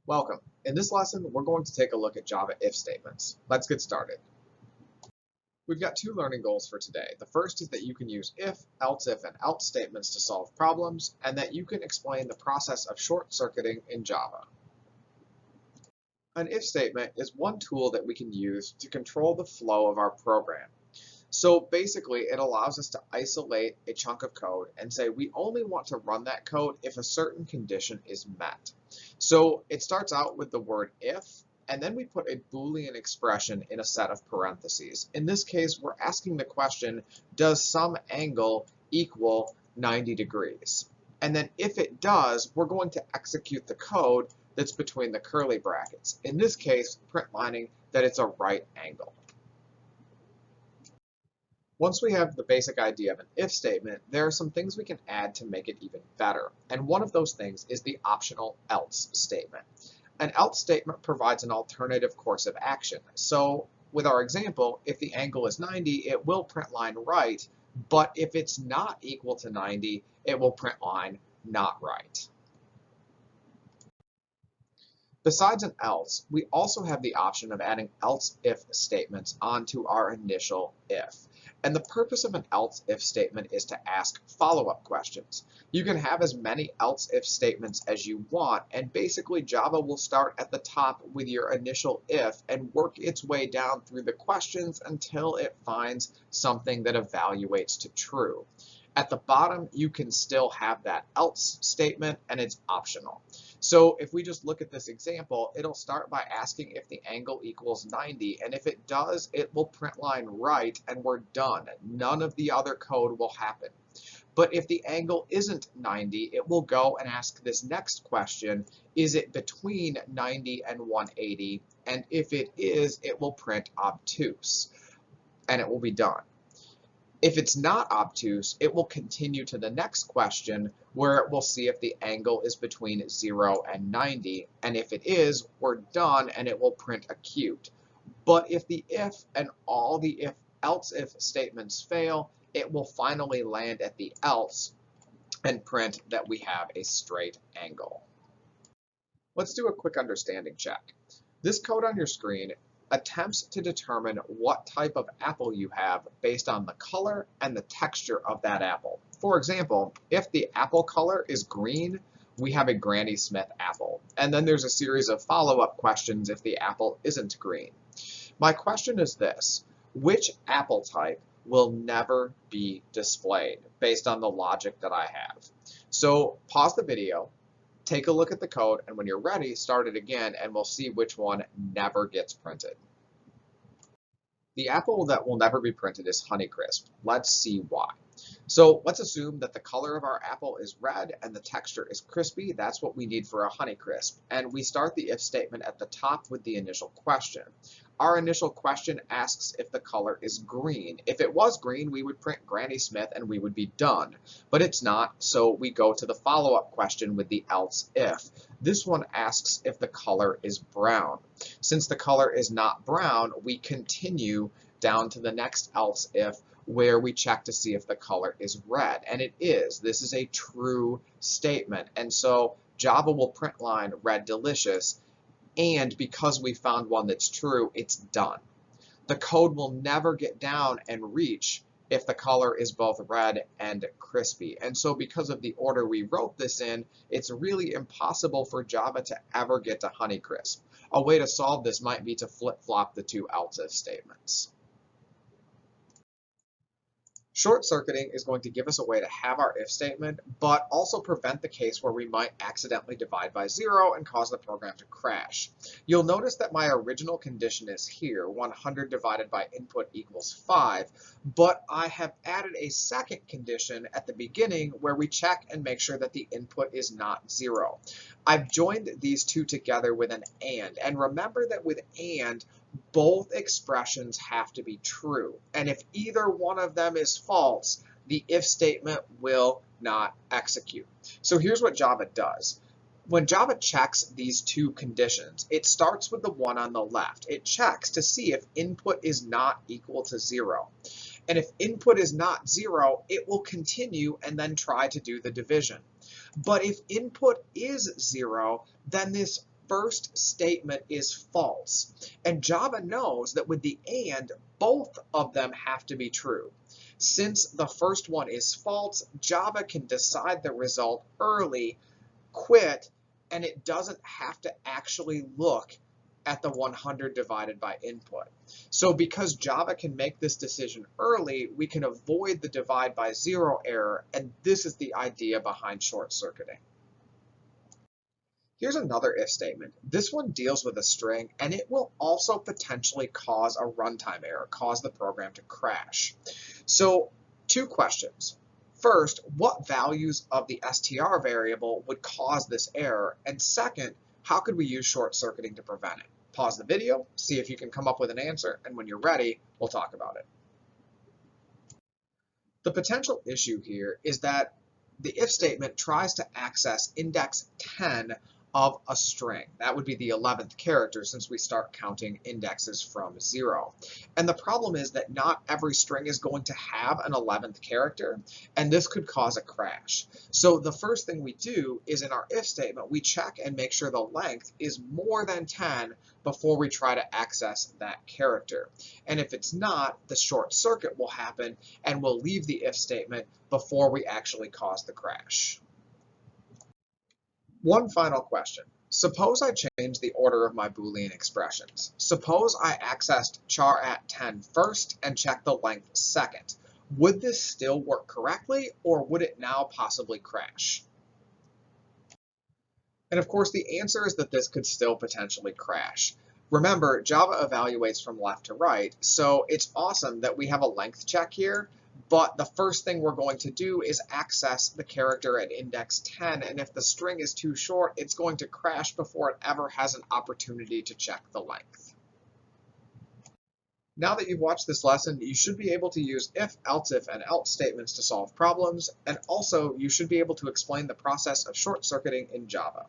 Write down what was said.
Welcome. In this lesson, we're going to take a look at Java if statements. Let's get started. We've got two learning goals for today. The first is that you can use if, and else statements to solve problems, and that you can explain the process of short-circuiting in Java. An if statement is one tool that we can use to control the flow of our program. So basically, it allows us to isolate a chunk of code and say we only want to run that code if a certain condition is met. So it starts out with the word if, and then we put a Boolean expression in a set of parentheses. In this case, we're asking the question, does some angle equal 90 degrees? And then if it does, we're going to execute the code that's between the curly brackets. In this case, printlining that it's a right angle. Once we have the basic idea of an if statement, there are some things we can add to make it even better. And one of those things is the optional else statement. An else statement provides an alternative course of action. So with our example, if the angle is 90, it will print line right, but if it's not equal to 90, it will print line not right. Besides an else, we also have the option of adding else if statements onto our initial if. And the purpose of an else if statement is to ask follow-up questions. You can have as many else if statements as you want, and basically Java will start at the top with your initial if and work its way down through the questions until it finds something that evaluates to true. At the bottom, you can still have that else statement, and it's optional. So if we just look at this example, it'll start by asking if the angle equals 90, and if it does, it will print line right, and we're done. None of the other code will happen. But if the angle isn't 90, it will go and ask this next question, is it between 90 and 180? And if it is, it will print obtuse, and it will be done. If it's not obtuse, it will continue to the next question where it will see if the angle is between 0 and 90. And if it is, we're done and it will print acute. But if the if and all the else if statements fail, it will finally land at the else and print that we have a straight angle. Let's do a quick understanding check. This code on your screen attempts to determine what type of apple you have based on the color and the texture of that apple. For example, if the apple color is green, we have a Granny Smith apple. And then there's a series of follow-up questions if the apple isn't green. My question is this: which apple type will never be displayed based on the logic that I have? So pause the video, take a look at the code, and when you're ready, start it again, and we'll see which one never gets printed. The apple that will never be printed is Honeycrisp. Let's see why. So let's assume that the color of our apple is red and the texture is crispy. That's what we need for a Honeycrisp. And we start the if statement at the top with the initial question. Our initial question asks if the color is green. If it was green, we would print Granny Smith and we would be done. But it's not, so we go to the follow-up question with the else if. This one asks if the color is brown. Since the color is not brown, we continue down to the next else if, where we check to see if the color is red, and it is. This is a true statement, and so Java will print line red delicious, and because we found one that's true, it's done. The code will never get down and reach if the color is both red and crispy, and so because of the order we wrote this in, it's really impossible for Java to ever get to Honeycrisp. A way to solve this might be to flip-flop the two else if statements. Short-circuiting is going to give us a way to have our if statement, but also prevent the case where we might accidentally divide by 0 and cause the program to crash. You'll notice that my original condition is here, 100 divided by input equals 5, but I have added a second condition at the beginning where we check and make sure that the input is not 0. I've joined these two together with an and remember that with and, both expressions have to be true. And if either one of them is false, the if statement will not execute. So here's what Java does. When Java checks these two conditions, it starts with the one on the left. It checks to see if input is not equal to 0. And if input is not 0, it will continue and then try to do the division. But if input is 0, then this first statement is false. And Java knows that with the and, both of them have to be true. Since the first one is false, Java can decide the result early, quit, and it doesn't have to actually look at the 100 divided by input. So because Java can make this decision early, we can avoid the divide by zero error, and this is the idea behind short-circuiting. Here's another if statement. This one deals with a string, and it will also potentially cause a runtime error, cause the program to crash. So, two questions. First, what values of the str variable would cause this error? And second, how could we use short-circuiting to prevent it? Pause the video, see if you can come up with an answer, and when you're ready, we'll talk about it. The potential issue here is that the if statement tries to access index 10 of a string. That would be the 11th character since we start counting indexes from 0. And the problem is that not every string is going to have an 11th character, and this could cause a crash. So the first thing we do is in our if statement, we check and make sure the length is more than 10 before we try to access that character. And if it's not, the short circuit will happen and we'll leave the if statement before we actually cause the crash. One final question. Suppose I change the order of my Boolean expressions. Suppose I accessed char at 10 first and checked the length second. Would this still work correctly, or would it now possibly crash? And of course, the answer is that this could still potentially crash. Remember, Java evaluates from left to right, so it's awesome that we have a length check here. But the first thing we're going to do is access the character at index 10, and if the string is too short, it's going to crash before it ever has an opportunity to check the length. Now that you've watched this lesson, you should be able to use if, else if, and else statements to solve problems, and also you should be able to explain the process of short-circuiting in Java.